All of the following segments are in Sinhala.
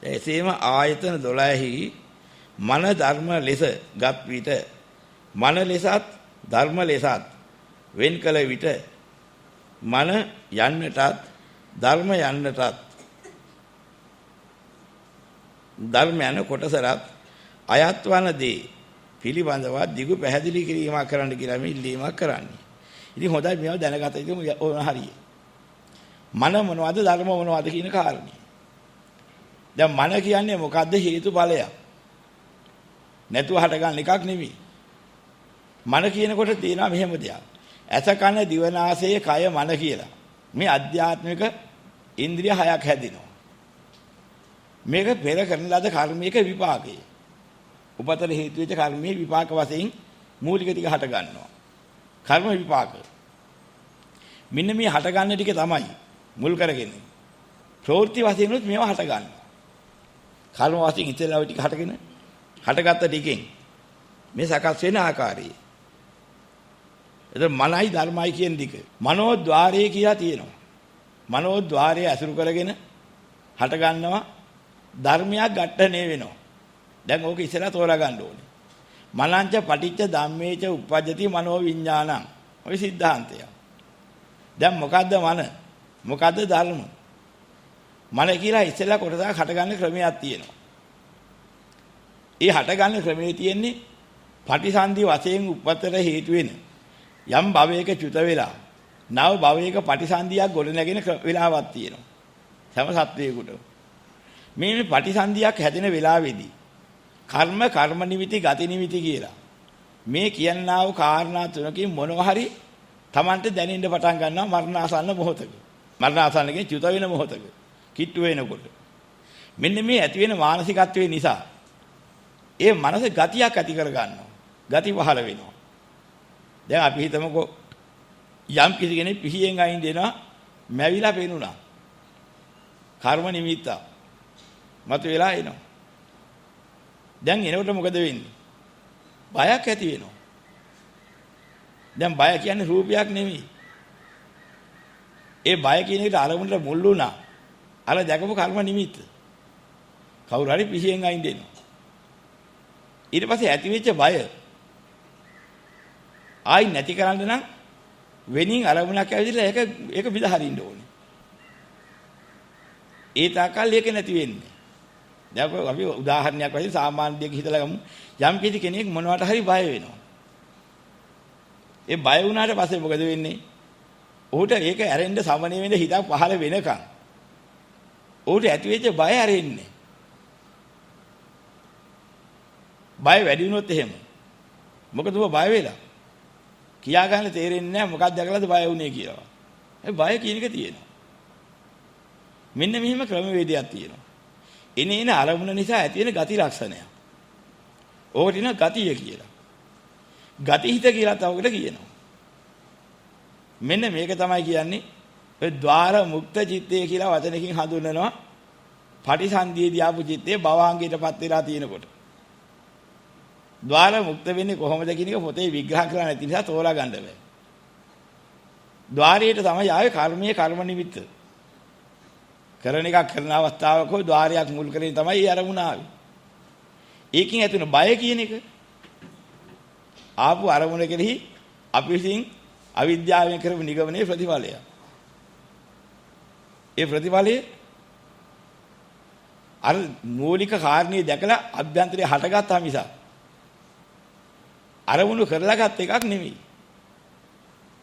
එසේම ආයතන 12හි මන ධර්ම ලෙස ගත් විට මන ලෙසත් ධර්ම ලෙසත් වෙන් කළ විට මන යන්නටත් ධර්ම යන්නටත් ධර්ම යන කොටසට අයත් වන දේ පිළිබඳව දිගු පැහැදිලි කිරීමක් කරන්න කියලා මේ ඉල්ලීමක් කරන්නේ. ඉතින් හොඳයි මේව දැනගත යුතු ඕන හරිය. මන මොනවද ධර්ම මොනවද කියන කාරණේ. දැන් මන කියන්නේ මොකද්ද හේතුඵලයක්. නැතුව හටගන්න එකක් නෙමෙයි. මන කියනකොට තියෙනවා මෙහෙම දෙයක්. ඇස කන දිව නාසය කය මන කියලා. මේ අධ්‍යාත්මික ඉන්ද්‍රිය හයක් හැදිනවා. මේක පෙර කරන ලද කර්මයක විපාකය. උපතර හේතු වෙච්ච කර්මයේ විපාක වශයෙන් මූලික ටික හට ගන්නවා. කර්ම විපාක. මෙන්න මේ හට ගන්න ටික තමයි මුල් කරගෙන. ප්‍රවෘත්ති වශයෙන් උත් මේවා හට ගන්නවා. කර්ම වශයෙන් ඉතලා ওই ටික හටගෙන හටගත්ත ටිකෙන් මේ සකස් වෙන ආකාරය. එතන මනයි ධර්මයි කියන දෙක. මනෝද්වාරය කියලා තියෙනවා. මනෝද්වාරය අසුරු කරගෙන හට ගන්නවා ධර්මයක් ඝට්ටණය වෙනවා. දැන් ඕක ඉස්සෙල්ලා තෝරා ගන්න ඕනේ. මනංච පටිච්ච ධම්මේච උප්පජ්ජති මනෝ විඥානං. ඔය સિદ્ધාන්තය. දැන් මොකද්ද මන? මොකද්ද ධර්ම? මන කියලා ඉස්සෙල්ලා කොටසක් හටගන්න ක්‍රමයක් තියෙනවා. ඒ හටගන්න ක්‍රමයේ තියෙන්නේ පටිසන්ධි වශයෙන් උපතර හේතු වෙන යම් භවයක චුත වෙලා නව භවයක පටිසන්ධියක් ගොඩ නැගෙන වෙලාවක් තියෙනවා. හැම සත්වයකට. මේ පටිසන්ධියක් හැදෙන වෙලාවේදී කර්ම නිමිති ගති නිමිති කියලා මේ කියන්නා වූ කාරණා තුනකින් මොනවා හරි Tamante දැනෙන්න පටන් ගන්නවා මරණාසන්න මොහොතක. මරණාසන්නකේ චුත වෙන මොහොතක. කිට්ටු වෙනකොට. මෙන්න මේ ඇති වෙන මානසිකත්වයේ නිසා ඒ මනස ගතියක් ඇති කර ගන්නවා. ගති පහළ වෙනවා. දැන් අපි හිතමුකෝ යම් කිසි කෙනෙක් පිහියෙන් අයින් දෙනවා මැවිලා පේනුණා. කර්ම නිමිත්ත මතු වෙලා එනවා. දැන් එනකොට මොකද වෙන්නේ? බයක් ඇති වෙනවා. දැන් බය කියන්නේ රූපයක් නෙමෙයි. ඒ බය කියන එකට අරමුණට මුල් වුණා. අර දැකපු කර්ම නිමිත්ත. කවුරු හරි පිහියෙන් අයින් දෙනවා. ඊට පස්සේ ඇති වෙච්ච බය ආයි නැති කරන්න නම් වෙනින් අරමුණක් ඇවිදලා ඒක බිඳ හරින්න ඕනේ. ඒ තාකල් ඒක නැති වෙන්නේ. දැන් අපි උදාහරණයක් වශයෙන් සාමාන්‍ය දෙයක හිතලා ගමු. යම් කිසි කෙනෙක් මොනවට හරි බය වෙනවා. ඒ බය වුණාට පස්සේ මොකද වෙන්නේ? ඔහුට ඒක ඇරෙන්න සමනය වෙන්න හිතක් පහළ වෙනකන්. ඔහුට ඇති වෙච්ච බය ඇරෙන්නේ. බය වැඩි වුණොත් එහෙම. මොකද ඔබ බය වෙලා. කියා ගන්න තේරෙන්නේ නැහැ මොකක්ද දැකලාද බය වුනේ කියලා. ඒ බය කියන එක තියෙනවා. මෙන්න මෙහිම ක්‍රමවේදයක් තියෙනවා. එනේන අරමුණ නිසා ඇති වෙන ගති ලක්ෂණය. ඕකට කියන ගතිය කියලා. ගති හිත කියලා තවකට කියනවා. මෙන්න මේක තමයි කියන්නේ ඔය ద్వාර මුක්ත චිත්තය කියලා වචනකින් හඳුන්වනවා. පටිසන්ධියේදී ආපු චිත්තේ භවංගයටපත් වෙලා තියෙනකොට. ద్వාර මුක්ත වෙන්නේ කොහොමද කියන එක පොතේ විග්‍රහ කරලා නැති නිසා තෝරා ගන්න බෑ. ద్వාරයට තමයි ආවේ කර්මයේ කර්ම නිමිත්ත. කරන එකක් කරන අවස්ථාවක ద్వාරයක් මුල් කරගෙන තමයි ඒ අරමුණ ආවේ. ඒකෙන් ඇති වෙන බය කියන එක ආපු අරමුණ කෙරෙහි අපි විසින් අවිද්‍යාවෙන් කරපු නිගමනයේ ප්‍රතිඵලය. ඒ ප්‍රතිඵලයේ අර මූලික කාරණේ දැකලා අභ්‍යන්තරේ හටගත්තා මිස අරමුණු කරලා ගත් එකක් නෙමෙයි.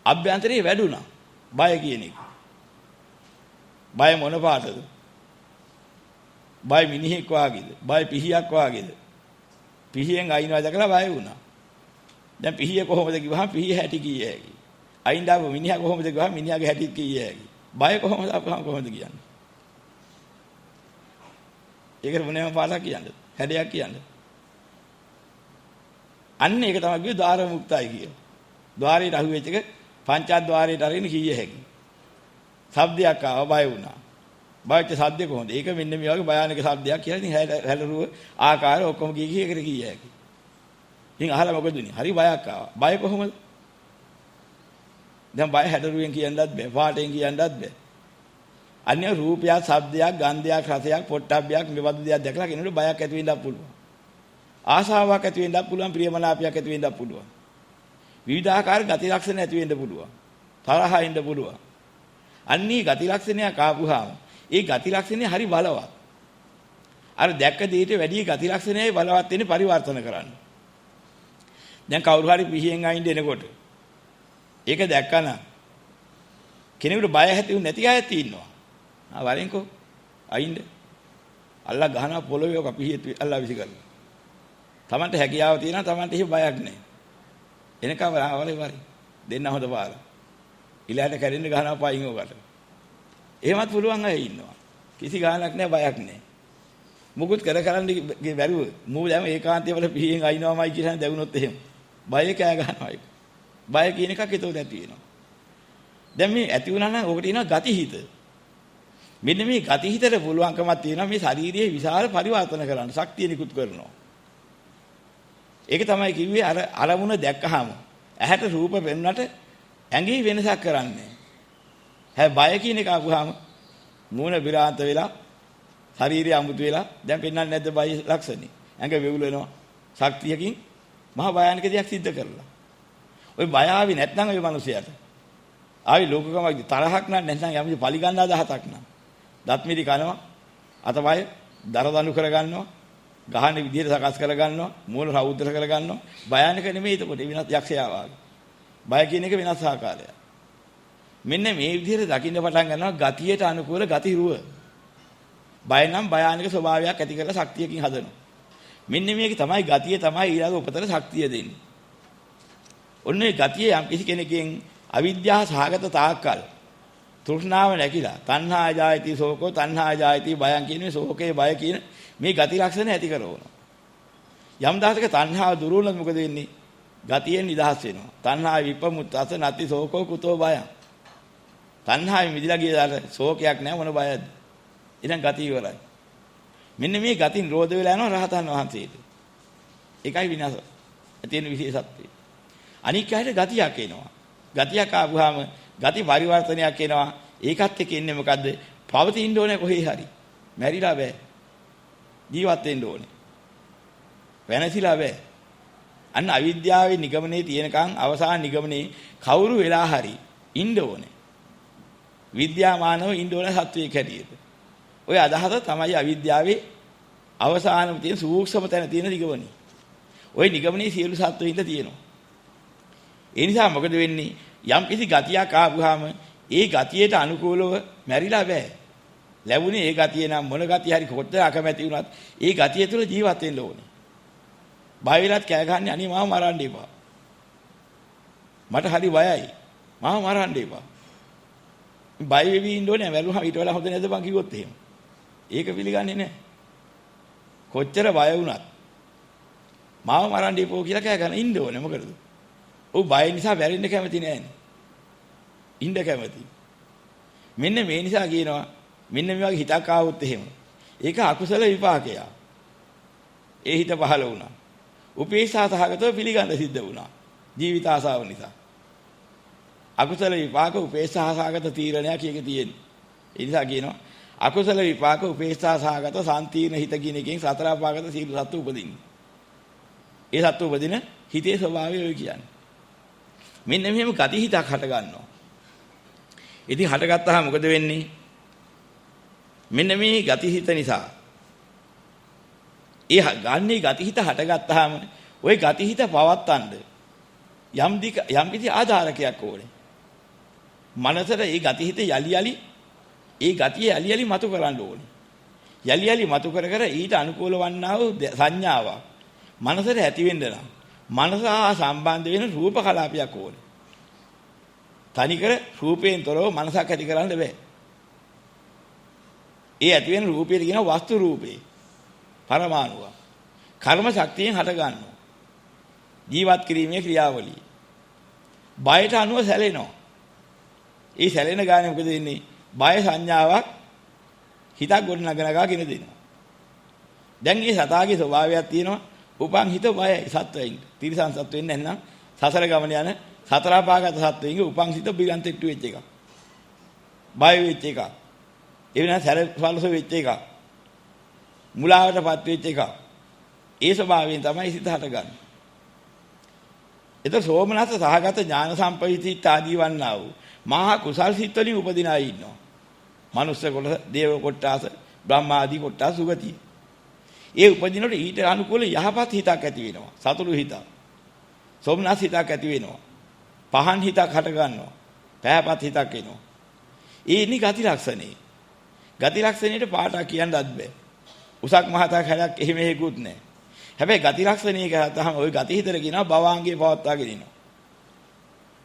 අභ්‍යන්තරේ වැඩුණා. බය කියන එක. බය මොන පාටද? බය මිනිහෙක් වාගේද? බය පිහියක් වාගේද? පිහියෙන් අයින්වා දැකලා බය වුණා. දැන් පිහිය කොහොමද කිව්වහම පිහිය හැටි කීය හැකි. අයින් දාපු මිනිහා කොහොමද කිව්වහම මිනිහාගේ හැටි කීය හැකි. බය කොහොමද අපහම කොහොමද කියන්නේ? ඒකට මොනෑම පාඩක් කියන්නේ. හැඩයක් කියන්නේ. අන්න ඒක තමයි කිව්වේ ద్వාර මුක්තයි කියලා. ద్వාරයට අහුවෙච්ච එක පංචද්වාරයට අරින්න කීය හැකි. ශබ්දයක් ආව බය වුණා. බයච්ච ශබ්දේ කොහොමද? ඒක මෙන්න මේ වගේ භයානක ශබ්දයක් කියලා ඉතින් හැලරුව ආකාර ඔක්කොම කී එකට කීය හැකි. ඉතින් අහලා මොකද උනේ? හරි බයක් ආවා. බය කොහොමද? දැන් බය හැදරුවෙන් කියන්නත් බෑ. පාටෙන් කියන්නත් බෑ. අන්‍ය රූපයක්, ශබ්දයක්, ගන්ධයක්, රසයක්, පොට්ටබ්බයක් මෙවදු දේවල් දැකලා කෙනෙකුට බයක් ඇති වෙන්නත් පුළුවන්. ආශාවක් ඇති වෙන්නත් පුළුවන්, ප්‍රියමනාපයක් ඇති වෙන්නත් පුළුවන්. විවිධාකාර ගති ලක්ෂණ ඇති වෙන්න පුළුවන්. තරහ එන්න පුළුවන්. අන්නේ ගති ලක්ෂණයක් ආපුහාම ඒ ගති ලක්ෂණේ හරි බලවත්. අර දැක්ක දෙයට වැඩි ගති ලක්ෂණයයි බලවත් වෙන්නේ පරිවර්තන කරන්න. දැන් කවුරු හරි පිහියෙන් අයින් දෙනකොට ඒක දැක්කම කෙනෙකුට බය ඇති නැති අයත් ඉන්නවා. වරෙන්කෝ අයින්ද අල්ලා ගහනවා පොළවේ ඔක පිහිය අල්ලා විසි කරනවා. Tamanට හැකියාව තියෙනවා, Tamanට එහෙම බයක් නැහැ. එනකම් වරේ දෙන්න හොඳ පාර. ඉලහට කැරෙන්න ගහනවා පයින් ඔකට. එහෙමත් පුළුවන් අය ඉන්නවා. කිසි ගාණක් නැහැ, බයක් නැහැ. මුකුත් කරන්න බැරුව මූ දැම ඒකාන්තයේ වල පිහියෙන් අයින්නවමයි කියන දැවුනොත් එහෙම. බය කෑ ගන්නවා ඒක. බය කියන එකක් ඒතෝ නැති වෙනවා. දැන් මේ ඇති වුණා නම් ඔකට එනවා ගතිහිත. මෙන්න මේ ගතිහිතට පුළුවන්කමක් තියෙනවා මේ ශාරීරියේ විශාල පරිවර්තන කරන්න, ශක්තිය නිකුත් කරනවා. ඒක තමයි කිව්වේ අර අරමුණ දැක්කහම ඇහැට රූප වෙන්නට ඇඟේ වෙනසක් කරන්නේ. හැබැයි බය කියන එක ආවම මූණ විරාන්ත වෙලා ශරීරය අමුතු වෙලා දැන් පෙන්වන්නේ නැද්ද බය ලක්ෂණේ? ඇඟ වෙවුල වෙනවා. ශක්තියකින් මහා භයානක දෙයක් සිද්ධ කරලා. ওই බය ආවේ නැත්නම් ওই මිනිසයාට ආවි ලෝකකමක් තරහක් නැත්නම් යම්කි පරිගන්න අදහසක් නම් දත්මිරි කනවා අතපය දරදණු කර ගන්නවා ගහන විදියට සකස් කර ගන්නවා මූල රෞද්‍ර කර ගන්නවා භයානක නෙමෙයි එතකොට වෙනස් යක්ෂයා වාගේ බය කියන එක වෙනස් ආකාරයක් මෙන්න මේ විදියට දකින්න පටන් ගන්නවා ගතියට අනුකූල ගති රුව බය නම් භයානක ස්වභාවයක් ඇති කරලා ශක්තියකින් හදනවා මෙන්න මේක තමයි ගතිය තමයි ඊළඟ උපතට ශක්තිය දෙන්නේ ඔන්නේ ගතිය යම් කිසි කෙනකින් අවිද්‍යාව සහගත තාක්කල් තෘෂ්ණාව නැකිලා තණ්හා ජායති සෝකෝ තණ්හා ජායති බයං කියන්නේ සෝකේ බය කියන මේ ගති ලක්ෂණ ඇති කරවනවා යම් දවසක තණ්හාව දුර වුණොත් මොකද වෙන්නේ ගතියෙන් නිදහස් වෙනවා තණ්හා විපමුත්තස නැති සෝකෝ කුතෝ බයං තණ්හාවෙ මිදලා ගියදාට ශෝකයක් නැහැ මොන බයද ඉතින් ගති ඉවරයි මෙන්න මේ ගති නිරෝධ වෙලා යනවා රහතන් වහන්සේට ඒකයි විනාශ තියෙන විශේෂත්වය අනික් අයට ගතියක් එනවා ගතියක් ආවම ගති පරිවර්තනයක් එනවා ඒකත් එක්ක ඉන්නේ මොකද්ද පවතින්න ඕනේ කොහේ හරි මැරිලා බෑ ජීවත් වෙන්න ඕනේ වෙනසිලා බෑ අන්න අවිද්‍යාවේ නිගමනයේ තියෙනකන් අවසාන නිගමනයේ කවුරු වෙලා හරි ඉන්න ඕනේ විද්‍යාමානව ඉන්න ඕනේ සත්වයක් හැටියට ඔය අදහස තමයි අවිද්‍යාවේ අවසානම තියෙන සූක්ෂම තැන තියෙන නිගමනය ඔය නිගමනයේ සියලු සත්වයින්ද තියෙනවා ඒ නිසා මොකද වෙන්නේ යම් කිසි ගතියක් ආවම ඒ ගතියට අනුකූලව මැරිලා බෑ. ලැබුණේ ඒ ගතිය නම් මොන ගතිය හරි කොච්චර අකමැති වුණත් ඒ ගතිය තුළ ජීවත් වෙන්න ඕනේ. බය වෙලත් කෑ ගහන්නේ අනේ මාව මරන්න එපා. මට හරි බයයි. මාව මරන්න එපා. බය වෙවි ඉන්න ඕනේ මැරුණා ඊට වඩා හොඳ නැද්ද බං කිව්වොත් එහෙම. ඒක පිළිගන්නේ නැහැ. කොච්චර බය වුණත් මාව මරන්න එපෝ කියලා කෑ ගන්න ඉන්න ඕනේ මොකද? ඔව් බය නිසා වැරෙන්න කැමති නෑනේ. ඉන්න කැමති. මෙන්න මේ නිසා කියනවා මෙන්න මේ වගේ හිතක් ආවොත් එහෙම. ඒක අකුසල විපාකයක්. ඒ හිත පහළ වුණා. උපේක්ෂා සහගතව පිළිගන්න සිද්ධ වුණා. ජීවිත ආසාව නිසා. අකුසල විපාක උපේක්ෂා සහගත තීරණයක් කියකේ තියෙන්නේ. ඒ නිසා කියනවා අකුසල විපාක උපේක්ෂා සහගත සම්තීර්ණ හිත කියන එකෙන් සතර අපාගත සීල සත්තු උපදින්නේ. ඒ සත්තු උපදින හිතේ ස්වභාවය ඔය කියන්නේ. මෙන්න මෙහෙම ගති හිතක් හට ගන්නවා. ඉතින් හටගත්තාම මොකද වෙන්නේ? මෙන්න මේ ගති හිත නිසා ඒ ගන්නේ ගති හිත හටගත්තාම ওই ගති හිත පවත්තන්න යම් කිසි ආධාරකයක් ඕනේ. මනසට ඒ ගති හිත ඒ ගතිය යලි මතු කරන්න ඕනේ. යලි මතු කර ඊට අනුකූල වන්නා වූ සංඥාවක් මනසට ඇති වෙන්න නම් මනස හා සම්බන්ධ වෙන රූප කලාපයක් ඕනේ. තනිකර රූපයෙන් තොරව මනසක් ඇති කරන්න බෑ. ඒ ඇති වෙන රූපයට කියන වස්තු රූපේ පරමාණුව. කර්ම ශක්තියෙන් හට ගන්නවා. ජීවත් කිරීමේ ක්‍රියාවලිය. බයට අනුව සැලෙනවා. ඒ සැලෙන ගානේ මොකද වෙන්නේ? බය සංඥාවක් හිතක් ගොඩනගනගා කියන දෙනවා. දැන් මේ සතාගේ ස්වභාවයක් තියෙනවා. උපන් හිත බයයි සත්වයින්. තිරිසන් සත්වෙන්න නැත්නම් සසර ගමන යන සතර පාගත සත්වයින්ගේ උපන් හිත බිලන්තෙට්ටු වෙච්ච එක. බය වෙච්ච එක. ඒ වෙනස් හැරපලස වෙච්ච එක. මුලාවටපත් වෙච්ච එක. ඒ ස්වභාවයෙන් තමයි සිත හටගන්නේ. එතකොට සෝමනස්ස සහගත ඥාන සම්පවිතිත් ආදී වන්නා වූ මහා කුසල් සිත් වලින් උපදින අය ඉන්නවා. මනුස්ස කොටස, දේව කොටස, බ්‍රහ්මා ආදී කොටස සුගතිය. ඒ උපදිනකොට ඊට අනුකූල යහපත් හිතක් ඇති වෙනවා. සතුරු හිතක්. සෝමනස්ස හිතක් ඇති වෙනවා. පහන් හිතක් හට ගන්නවා. පෑපත් හිතක් එනවා. ඒ ඉන්නේ ගති ලක්ෂණේ. ගති ලක්ෂණේට පාටක් කියන්නත් බෑ. උසක් මහතක් හැලක් එහෙම හේකුත් නැහැ. හැබැයි ගති ලක්ෂණේ කරාම ওই ගති හිතර කියනවා භවාංගයේ පවත්වාගෙන ඉනවා.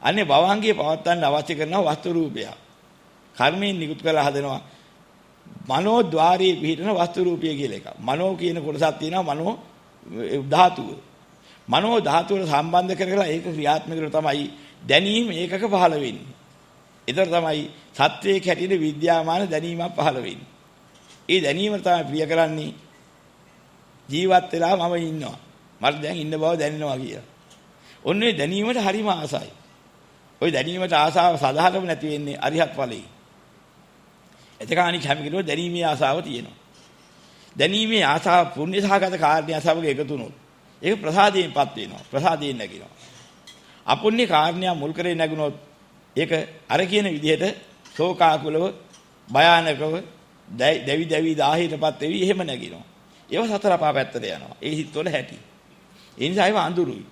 අන්නේ භවාංගයේ පවත්වන්න අවශ්‍ය කරන වස්තු රූපය. කර්මයෙන් නිකුත් කරලා හදනවා. මනෝ ద్వාරයේ පිහිටන වස්තු රූපය කියලා එකක්. මනෝ කියන කොටසක් තියෙනවා මනෝ ධාතුව. මනෝ ධාතුව සම්බන්ධ කරලා ඒක ක්‍රියාත්මක කරලා තමයි දැනීම ඒකක පහළ වෙන්නේ. ඒතර තමයි සත්‍යයේ කැටින විද්‍යාමාන දැනීමක් පහළ වෙන්නේ. ඒ දැනීම තමයි ප්‍රිය කරන්නේ ජීවත් වෙලා මම ඉන්නවා. මට දැන් ඉන්න බව දැනෙනවා කියලා. ඔන්නේ දැනීමට හරිම ආසයි. ওই දැනීමට ආසාව සදාහටම නැති වෙන්නේ අරිහත් ඵලයේ. එතකාණි කැම කිනෝ දැනීමේ ආසාව තියෙනවා. දැනීමේ ආසාව පුණ්‍ය සහගත කාර්ය ආසාවක එකතු වුණොත් ඒක ප්‍රසාදයෙන්පත් වෙනවා. ප්‍රසාදයෙන් නැගිනවා. අපුණ්‍ය කාර්යය මුල් කරේ නැගුණොත් ඒක අර කියන විදිහට ශෝකාකුලව භයානකව දැවි දැවි දාහිරපත් වෙවි එහෙම නැගිනවා. ඒව සතර පහ පැත්තට යනවා. ඒ හිතවල හැටි. ඒ නිසා ඒව අඳුරුයි.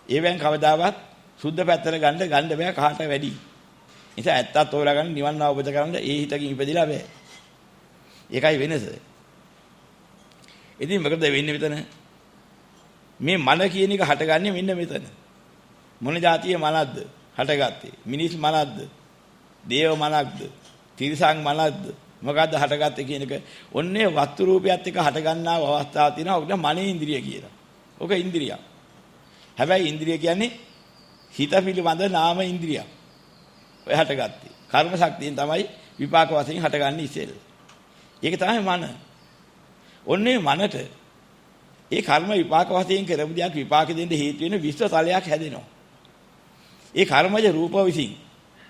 ඒවෙන් කවදාවත් සුද්ධ පැත්තට ගන්න බෑ කාට වැඩි. නිසා ඇත්තත් තෝරා ගන්න නිවන් අවබෝධ කරගන්න ඒ හිතකින් ඉපදිලා බෑ. ඒකයි වෙනස. ඉතින් මොකද වෙන්නේ මෙතන? මේ මන කියන එක හටගන්නේ මෙන්න මෙතන. මොන જાතිය මනක්ද හටගත්තේ? මිනිස් මනක්ද? දේව මනක්ද? තිරිසන් මනක්ද? මොකද්ද හටගත්තේ කියන එක ඔන්නේ වස්තු රූපයත් එක්ක හටගන්නා අවස්ථාවක් තියෙනවා. ඔකට මනේ ඉන්ද්‍රිය කියලා. ඔක ඉන්ද්‍රියක්. හැබැයි ඉන්ද්‍රිය කියන්නේ හිත පිළිබඳ නාම ඉන්ද්‍රියක්. ඔය හටගත්තේ. කර්ම ශක්තියෙන් තමයි විපාක වශයෙන් හටගන්නේ ඉස්සෙල්ල. ඒක තමයි මන. ඔන්නේ මනට ඒ කර්ම විපාක වශයෙන් කරපු දෙයක් විපාක දෙන්න හේතු වෙන විශ්ව තලයක් හැදෙනවා. ඒ කර්මජ රූප විසින්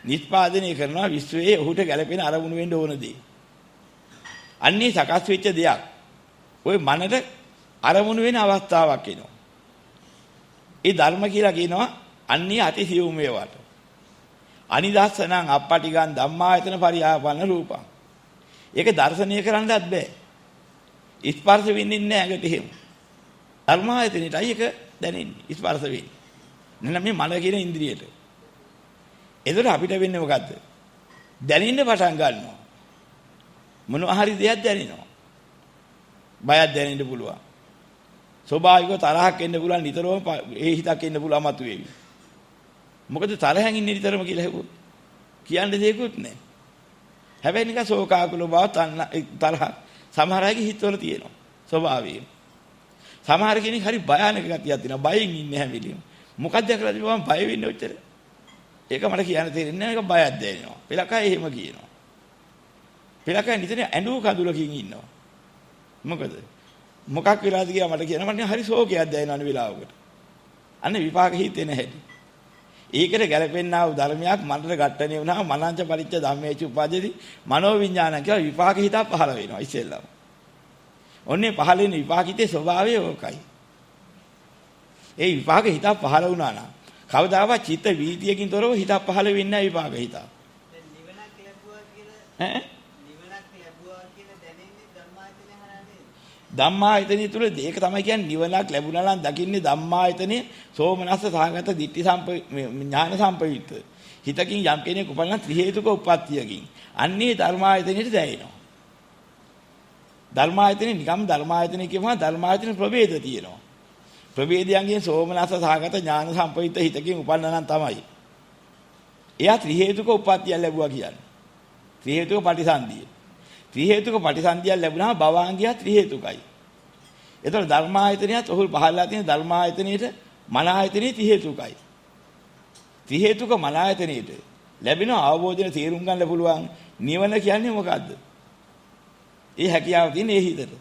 නිෂ්පාදනය කරනවා විශ්වයේ ඔහුට ගැළපෙන අරමුණු වෙන්න ඕන දේ. අන්නේ සකස් වෙච්ච දෙයක් ওই මනට අරමුණු වෙන අවස්ථාවක් එනවා. ඒ ධර්ම කියලා කියනවා අන්නේ අතිසියුම් වේවට. අනිදස්සනං අප්පටිගං ධම්මායතන පරියාපන්න රූපං. ඒක දර්ශනීය කරන්නත් බෑ. ස්පර්ශ වෙන්නේ නැහැ ඇඟට එහෙම. ධර්මායතනෙටයි ඒක දැනෙන්නේ ස්පර්ශ වෙන්නේ. නේද මේ මන කියන ඉන්ද්‍රියට. එතකොට අපිට වෙන්නේ මොකද්ද? දැනෙන්න පටන් ගන්නවා. මොනවා හරි දෙයක් දැනෙනවා. බයක් දැනෙන්න පුළුවන්. ස්වභාවිකව තරහක් එන්න පුළුවන් නිතරම ඒ හිතක් එන්න පුළුවන් මතුවේවි. මොකද තරහෙන් ඉන්නේ නිතරම කියලා හෙව්වොත් කියන්න දෙයක්වත් නැහැ. හැබැයි නිකන් ශෝකාකුල බව තරහ සමහර අයගේ හිතවල තියෙනවා ස්වභාවයෙන්. සමහර කෙනෙක් හරි භයානක ගතියක් තියෙනවා. බයෙන් ඉන්නේ හැම වෙලෙම. මොකක්ද කියලා කිව්වම බය වෙන්නේ ඔච්චර. ඒක මට කියන්න තේරෙන්නේ නැහැ. ඒක බයක් දැනෙනවා. පෙලකයි එහෙම කියනවා. පෙලකයි නිතර ඇඬු කඳුලකින් ඉන්නවා. මොකද? මොකක් වෙලාද කියලා මට කියනවා මට හරි ශෝකයක් දැනෙන වෙලාවකට. අන්න විපාක හිතේ නැහැ. ඒකට ගැලපෙන්නා වූ ධර්මයක් මනට ඝට්ටණය වුණාම මනංච පරිච්ඡ ධම්මේච උපාදේති මනෝ විඥාන කියලා විපාක හිතක් පහළ වෙනවා ඉස්සෙල්ලාම. ඔන්නේ පහළ වෙන විපාක හිතේ ස්වභාවය ඕකයි. ඒ විපාක හිතක් පහළ වුණා නම් කවදාවත් චිත්ත වීතියකින් තොරව හිතක් පහළ වෙන්නේ නැහැ විපාක හිතක්. දැන් නිවනක් ලැබුවා කියලා නිවනක් ලැබුවා කියලා දැනෙන්නේ ධම්මායතනේ හරහානේ. ධම්මායතනිය තුල ඒක තමයි කියන්නේ නිවනක් ලැබුණා නම් දකින්නේ ධම්මායතනේ සෝමනස්ස සහගත ditthi ඥාන සම්පයුක්ත. හිතකින් යම් කෙනෙක් උපන්න ත්‍රි හේතුක උප්පත්තියකින් අන්නේ ධර්මායතනෙට දැනෙනවා. ධර්මායතනේ නිකම් ධර්මායතනේ කියවම ධර්මායතනේ ප්‍රභේද තියෙනවා. ප්‍රභේදයන්ගෙන් සෝමනස්ස සහගත ඥාන සම්පයුක්ත හිතකින් උපන්න නම් තමයි. එයා ත්‍රි හේතුක උප්පත්තිය ලැබුවා කියන්නේ. ත්‍රි හේතුක පටිසන්ධිය. ත්‍රි හේතුක පටිසන්ධිය ලැබුණාම භවාංගය ත්‍රි හේතුකයි. ඒතකොට ධර්මායතනියත් ඔහු පහළලා තියෙන ධර්මායතනෙට මන ආයතනෙ ත්‍රි හේතුකයි. ත්‍රි හේතුක මන ආයතනෙට ලැබෙන අවබෝධයෙන් තේරුම් ගන්න පුළුවන් නිවන කියන්නේ මොකද්ද? ඒ හැකියාව තියෙන ඒ හිතට.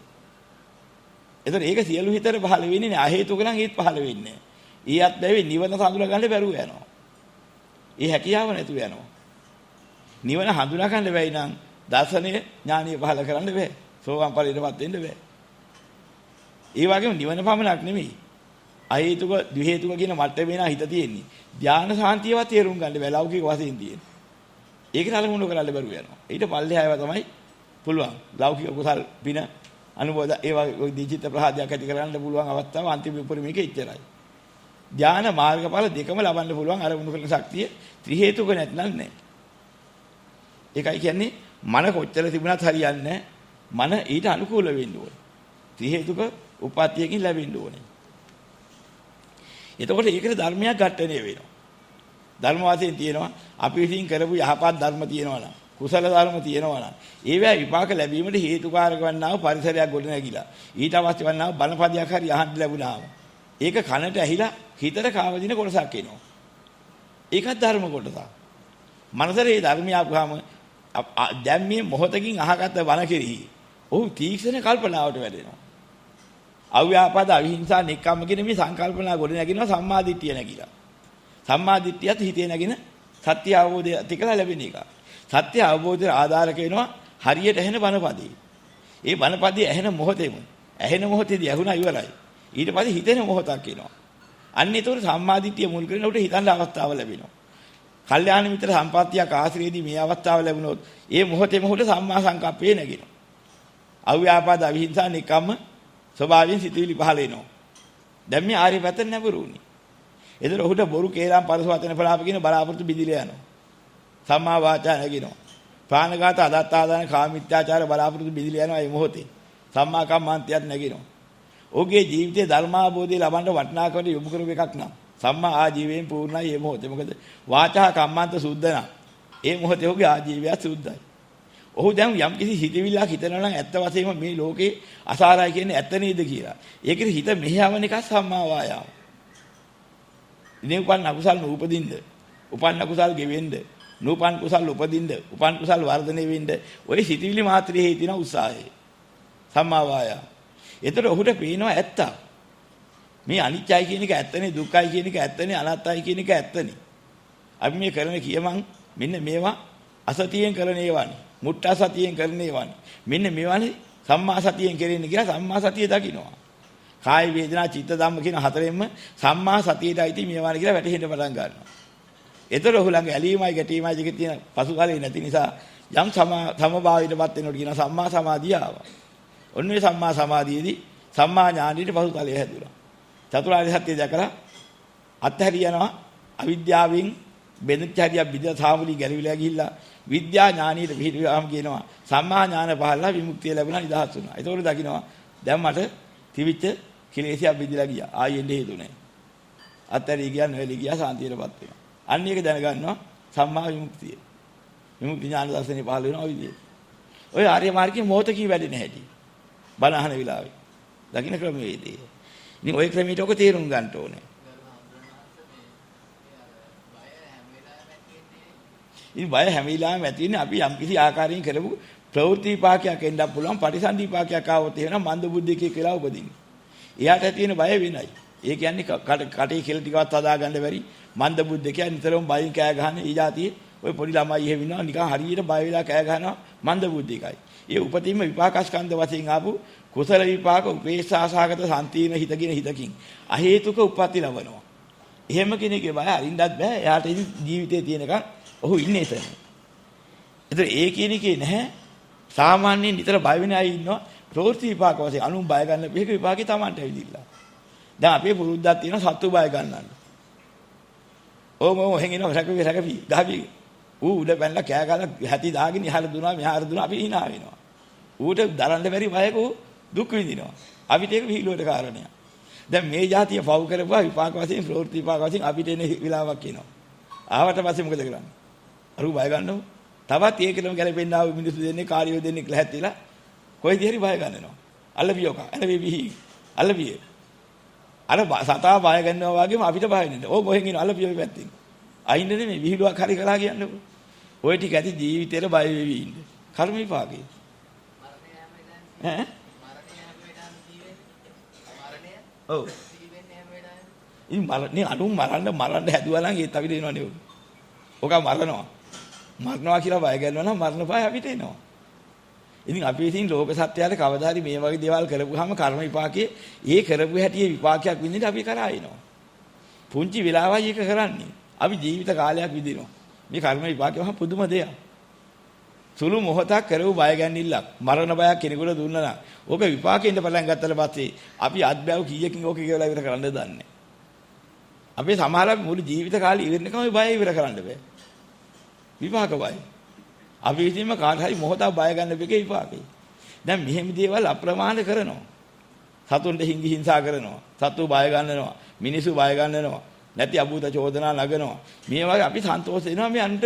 ඒතකොට ඒක සියලු හිතට පහළ වෙන්නේ නැහැ. අහේතුක නම් ඒත් පහළ වෙන්නේ නැහැ. ඊයත් බැවේ නිවන හඳුනා ගන්න බැරුව යනවා. ඒ හැකියාව නැතුව යනවා. නිවන හඳුනා ගන්න බැයි නම් දර්ශනීය ඥානිය පහල කරන්න බෑ. සෝවාන් ඵලයටපත් වෙන්න බෑ. ඒ වගේම නිවන පමණක් නෙමෙයි. අහේතුක ද්විහේතුක කියන මට්ටමේ නා හිත තියෙන්නේ. ධාන සාන්තියවත් තේරුම් ගන්න බෑ ලෞකික වශයෙන් තියෙන්නේ. ඒකට අලමුණු කරන්න බැරුව යනවා. ඊට පල්ලෙහායව තමයි පුළුවන්. ලෞකික කුසල් පින අනුබෝධ ඒ වගේ දිචිත්ත ප්‍රහාදයක් ඇති කරගන්න පුළුවන් අවස්ථාව අන්තිම උපරිමයක ඉච්චරයි. ධාන මාර්ගඵල දෙකම ලබන්න පුළුවන් අරමුණු කරන ශක්තිය ත්‍රි හේතුක නැත්නම් නැහැ. ඒකයි කියන්නේ මන කොච්චර තිබුණත් හරියන්නේ නැහැ. මන ඊට අනුකූල වෙන්න ඕනේ. ත්‍රි හේතුක උපාත්‍යකින් ලැබෙන්න ඕනේ. එතකොට ඒකට ධර්මයක් ඝට්ටණය වෙනවා. ධර්ම වාසයෙන් තියෙනවා අපි විසින් කරපු යහපත් ධර්ම තියෙනවා නම් කුසල ධර්ම තියෙනවා නම් ඒවැ විපාක ලැබීමට හේතුකාරක වන්නා වූ පරිසරයක් ගොඩ නැගිලා ඊට අවශ්‍ය වන්නා වූ බණපදයක් හරි අහන්න ලැබුණාම ඒක කනට ඇහිලා හිතට කාවදින කොටසක් එනවා. ඒකත් ධර්ම කොටසක්. මනසේ ධර්මය ආපුවාම දැන් මේ මොහොතකින් අහගත්ත බණ කෙරෙහි ඔහු තීක්ෂණ කල්පනාවට වැඩෙනවා. අව්‍යාපාද අවිහිංසා නික්කම්ම කියන මේ සංකල්පනා ගොඩ නැගිනවා සම්මාදිට්ඨිය නැගිලා. සම්මාදිට්ඨියත් හිතේ නැගින සත්‍ය අවබෝධය තිකලා ලැබෙන එක. සත්‍ය අවබෝධයට ආධාරක වෙනවා හරියට ඇහෙන බණපදේ. ඒ බණපදේ ඇහෙන මොහොතේම ඇහෙන මොහොතේදී ඇහුණා ඉවරයි. ඊට පස්සේ හිතෙන මොහොතක් එනවා. අන්න ඒතකොට සම්මාදිට්ඨිය මුල් කරගෙන උට හිතන්න අවස්ථාව ලැබෙනවා. කල්යාණ මිත්‍ර සම්පත්තියක් ආශ්‍රයේදී මේ අවස්ථාව ලැබුණොත් ඒ මොහොතේම උට සම්මා සංකප්පේ නැගෙනවා. අව්‍යාපාද අවිහිංසා නික්කම්ම ස්වභාවයෙන් සිතුවිලි පහල වෙනවා. දැන් මේ ආර්ය පැත්තට නැඹුරුනි. ඒතර ඔහුට බොරු කේලම් පරස වචන ප්‍රලාප කියන බලාපොරොත්තු බිඳිලා යනවා. සම්මා වාචා නැගිනවා. ප්‍රාණඝාත අදත්තාදාන කාමීත්‍යාචාර බලාපොරොත්තු බිඳිලා යනවා මේ මොහොතේ. සම්මා කම්මන්තයත් නැගිනවා. ඔහුගේ ජීවිතයේ ධර්මාභෝධය ලබන්න වටිනාකමට යොමු කරපු එකක් නම් සම්මා ආජීවයෙන් පූර්ණයි මේ මොහොතේ. මොකද වාචා කම්මන්ත සුද්ධ නම් මේ මොහොතේ ඔහුගේ ආජීවයත් සුද්ධයි. ඔහු දැන් යම් කිසි හිතවිල්ලක් හිතනවා නම් ඇත්ත වශයෙන්ම මේ ලෝකේ අසාරයි කියන්නේ ඇත්ත නේද කියලා. ඒකේ හිත මෙහෙයවන එක සම්මා වායාම. ඉතින් උපන් අකුසල් නූපදින්න, උපන් අකුසල් ගෙවෙන්න, නූපන් කුසල් උපදින්න, උපන් කුසල් වර්ධනය වෙන්න ඔය හිතවිලි මාත්‍රයේ හේතින උත්සාහය. සම්මා වායාම. ඒතර ඔහුට පේනවා ඇත්ත. මේ අනිත්‍යයි කියන එක ඇත්තනේ, දුක්ඛයි කියන එක ඇත්තනේ, අනාත්තයි කියන එක ඇත්තනේ. අපි මේ කරන කියමන් මෙන්න මේවා අසතියෙන් කරන ඒවානේ. මුට්ටා සතියෙන් කරන ඒවානේ. මෙන්න මේවානේ සම්මා සතියෙන් කෙරෙන්නේ කියලා සම්මා සතිය දකින්නවා. කාය වේදනා චිත්ත ධම්ම කියන හතරෙන්ම සම්මා සතියටයි මේවානේ කියලා වැටහෙන්න පටන් ගන්නවා. ඒතර ඔහු ළඟ ඇලීමයි ගැටීමයි දෙක තියෙන පසුකාලේ නැති නිසා යම් සමභාවයටපත් වෙනකොට කියන සම්මා සමාධිය ආවා. ඔන්නේ සම්මා සමාධියේදී සම්මා ඥානෙට පසුතලය හැදුණා. චතුරාර්ය සත්‍ය දැකලා අත්හැරිය යනවා අවිද්‍යාවෙන් බෙදෙච්ච හරියක් විද්‍යා සාමුලි ගැලවිලා ගිහිල්ලා විද්‍යා ඥානෙට පිළිවිවාම කියනවා සම්මා ඥාන පහළලා විමුක්තිය ලැබුණා නිදහස් වුණා. ඒතකොට දකින්නවා දැන් මට තිවිච්ච කෙලෙසියක් විදිලා ගියා. ආයෙ එන්නේ හේතු නැහැ. අත්හැරී ගියා නොවැළී ගියා සාන්තියටපත් වෙනවා. අන්න ඒක දැනගන්නවා සම්මා විමුක්තිය. විමුක්ති ඥාන දර්ශනේ පහළ වෙනවා ඔය විදිහට. ඔය ආර්ය මාර්ගයේ මොහොතකී වැඩෙන හැටි. බණ අහන වෙලාවේ. දකින්න ක්‍රමවේදය. ඉතින් ওই ක්‍රමයට ඔක තේරුම් ගන්න ඕනේ. ඉතින් බය හැම වෙලාවෙම ඇති වෙන්නේ අපි යම් කිසි ආකාරයෙන් කරපු ප්‍රවෘත්ති විපාකයක් එන්නත් පුළුවන් පරිසන්දි විපාකයක් ආවොත් එහෙනම් මන්ද බුද්ධිකේ කියලා උපදින්නේ. එයාට ඇති වෙන බය වෙනයි. ඒ කියන්නේ කටේ කෙල ටිකවත් හදාගන්න බැරි මන්ද බුද්ධිකයා නිතරම බයින් කෑ ගහන ඊ જાතියේ ඔය පොඩි ළමයි එහෙ වෙනවා නිකන් හරියට බය වෙලා කෑ ගහනවා මන්ද බුද්ධිකයි. ඒ උපතින්ම විපාකස්කන්ධ වශයෙන් ආපු කුසල විපාක උපේක්ෂාසහගත සම්තීන හිතකින් හිතකින් අහේතුක උප්පත්ති ලබනවා. එහෙම කෙනෙක්ගේ බය අරින්නත් බෑ. එයාට ජීවිතේ තියෙනකන් ඔහු ඉන්නේ එතන. ඒතර ඒ කියන එකේ නැහැ. සාමාන්‍යයෙන් නිතර බය වෙන අය ඉන්නවා. ප්‍රවෘත්ති විපාක වශයෙන් අනුන් බය ගන්න මේක විපාකේ Tamanට ඇවිදිලා. දැන් අපේ පුරුද්දක් තියෙනවා සත්තු බය ගන්නන්න. ඕම හැංගෙනවා රැකපි ගහපි. ඌ උඩ පැනලා කෑ ගහලා හැටි දාගෙන ඉහළ දුනා මෙහාට දුනා අපි hina වෙනවා. ඌට දරන්න බැරි බයක දුක් විඳිනවා. අපිට ඒක විහිළුවට කාරණයක්. දැන් මේ જાතිය පව් කරපුවා විපාක වශයෙන් ප්‍රවෘත්ති විපාක වශයෙන් අපිට එන විලාවක් එනවා. ආවට පස්සේ මොකද කරන්නේ? අරු බය ගන්නව. තවත් ඒකටම ගැලපෙන්න ආව මිනිස්සු දෙන්නේ කාර්යය දෙන්නේ කියලා හැතිලා කොයිද හරි බය ගන්නවා. අල්ලපියෝක. එළවි විහි. අල්ලපියේ. අර සතා බය ගන්නවා වගේම අපිට බය වෙන්නේ. ඕක කොහෙන් එන අල්ලපියෝ පැත්තෙන්. අයින්න නෙමෙයි විහිළුවක් හරි කළා කියන්නේ. ඔය ටික ඇති ජීවිතේට බය වෙවි ඉන්නේ. කර්ම විපාකේ. ඈ? ඔව්. ඉතින් මරන්නේ අනුන් මරන්න හැදුවා නම් ඒත් අපිට එනවනේ ඔක. ඔක මරනවා. මරනවා කියලා බය ගන්නවා නම් මරණ බය අපිට එනවා. ඉතින් අපි ඉතින් ලෝක සත්‍යයට කවදා හරි මේ වගේ දේවල් කරපුවාම කර්ම විපාකයේ ඒ කරපු හැටියේ විපාකයක් විඳින්න අපි කරා එනවා. පුංචි වෙලාවයි ඒක කරන්නේ. අපි ජීවිත කාලයක් විඳිනවා. මේ කර්ම විපාකය වහම පුදුම දෙයක්. සුළු මොහොතක් කරව බය ගැන්නිල්ලක් මරණ බයක් කෙනෙකුට දුන්නා නම් ඕක විපාකෙන්න පටන් ගත්තට පස්සේ අපි අත්බැව කීයකින් ඕක කියලා ඉවර කරන්න දන්නේ. අපි සමහරව මුළු ජීවිත කාලේ ඉවරනකම බය ඉවර කරන්න බෑ. විපාක බය. අපි ඉතින්ම කාට හරි මොහොතක් බය ගන්න බෙකේ විපාකේ. දැන් මෙහෙම දේවල් අප්‍රමාණ කරනවා. සතුන්ට හිංසා කරනවා. සතු බය ගන්නනවා. මිනිස්සු බය ගන්නනවා. නැති අභූත චෝදනා නගනවා. මේ වගේ අපි සන්තෝෂ වෙනවා මේ අන්ට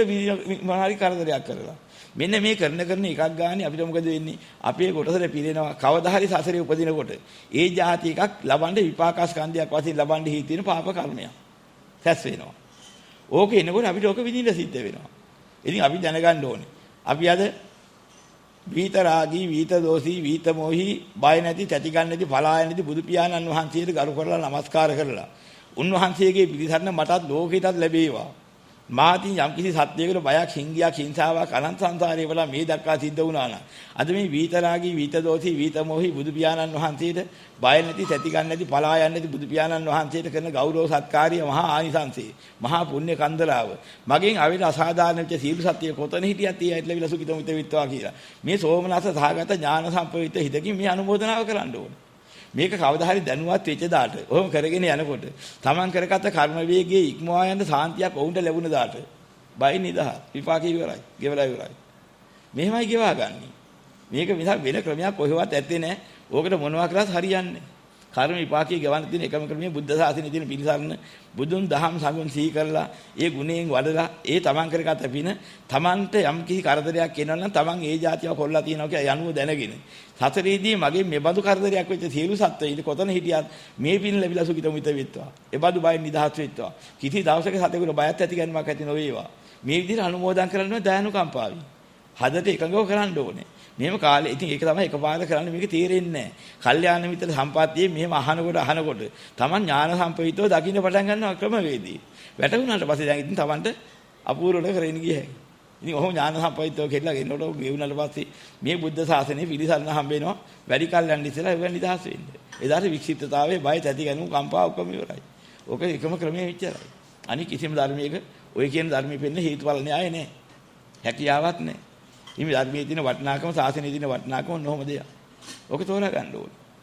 මොනවාරි කරදරයක් කරලා. මෙන්න මේ කරන එකක් ගානේ අපිට මොකද වෙන්නේ? අපේ කොටසට පිරෙනවා. කවදා හරි සසරේ උපදිනකොට ඒ જાති එකක් ලබන්නේ විපාක ස්කන්ධයක් වශයෙන් ලබන්නේ හිතින පාප කර්මයක්. සැස් වෙනවා. ඕක එනකොට අපිට ඕක විඳින්න සිද්ධ වෙනවා. ඉතින් අපි දැනගන්න ඕනේ. අපි අද වීත රාගී, වීත දෝෂී, වීත මොහි, බය නැති, තැති ගන්න නැති, පලායන නැති බුදු පියාණන් වහන්සේට ගරු කරලා නමස්කාර කරලා උන්වහන්සේගේ පිළිසරණ මටත් ලෝකෙටත් ලැබේවා. මාතින් යම් කිසි සත්‍යයකට බයක්, හිංගියක්, හිංසාවක් අනන්ත සංසාරේ වල මේ දක්වා සිද්ධ වුණා නම් අද මේ වීත රාගී, වීත දෝෂී, වීත මොහි බුදු පියාණන් වහන්සේට බය නැති, තැති ගන්න නැති, පලායන නැති බුදු පියාණන් වහන්සේට කරන ගෞරව සත්කාරිය මහා ආනිසංසය, මහා පුණ්‍ය කන්දරාව. මගෙන් අවිත අසාධාරණ වෙච්ච සීල සත්‍ය කොතන හිටියත් ඒ ඇයිත් ලැබිලා සුඛිතම විත්වා කියලා. මේ සෝමනස සහගත ඥාන සම්පවිත හිතකින් මේ අනුමෝදනාව කරන්න ඕනේ. මේක කවදා හරි දැනුවත් වෙච්ච දාට ඔහොම කරගෙන යනකොට තමන් කරගත්ත කර්ම වේගයේ ඉක්මවා යන සාන්තියක් වුන්ට ලැබුණ දාට බයි නිදහස් විපාකේ ඉවරයි ගෙවලා ඉවරයි මෙහෙමයි ගෙවා ගන්න. මේක විතර වෙන ක්‍රමයක් කොහෙවත් ඇත්තේ නැහැ. ඕකට මොනවා කරත් හරියන්නේ. කර්ම විපාකයේ ගෙවන්න තියෙන එකම ක්‍රමය බුද්ධ ශාසනයේ තියෙන පිළිසරණ බුදුන් දහම් සඟුන් සිහි කරලා ඒ ගුණයෙන් වඩලා ඒ තමන් කරගත පින තමන්ට යම් කිසි කරදරයක් එනවා නම් තමන් ඒ જાතියව කොල්ලා තියනවා කියලා යනුව දැනගෙන සතරේදී මගේ මේ බඳු කරදරයක් වෙච්ච සියලු සත්ත්වයින් කොතන හිටියත් මේ පින් ලැබිලා සුඛිතම විත වෙත්වා. ඒ බඳු බයෙන් නිදහස් වෙත්වා. කිසි දවසක සතෙකුට බයත් ඇති ගැනීමක් ඇති නොවේවා. මේ විදිහට අනුමෝදන් කරන්න දයානුකම්පාවයි. හදට එකඟව කරන්න ඕනේ. මෙහෙම කාලේ ඉතින් ඒක තමයි එකපාර කරන්න මේක තේරෙන්නේ නැහැ. කල්යාණ මිත්‍ර සම්පත්තියේ මෙහෙම අහනකොට Taman ඥාන සම්පවිතව දකින්න පටන් ගන්නවා ක්‍රමවේදී. වැටුණාට පස්සේ දැන් ඉතින් Tamanට අපූර්වට කරගෙන ගිය හැකියි. ඉතින් ඔහොම ඥාන සම්පවිතව කියලා ගෙන්නකොට ගෙවුනට පස්සේ මේ බුද්ධ ශාසනයේ පිළිසරණ හම්බ වෙනවා. වැඩි කල් යන ඉස්සෙල්ලා ඒක නිදහස් වෙන්නේ. එදාට වික්ෂිප්තතාවයේ බය තැති ගැනීම කම්පා ඔක්කොම ඉවරයි. ඕක එකම ක්‍රමයේ විචාරයි. අනික කිසිම ධර්මයක ඔය කියන ධර්මෙ පෙන්නේ හේතුඵල න්‍යාය නැහැ. හැකියාවක් නැහැ. මේ ධර්මයේ තියෙන වටිනාකම සාසනයේ තියෙන වටිනාකම නොහොම දෙයක්. ඔක තෝරා ගන්න ඕනේ.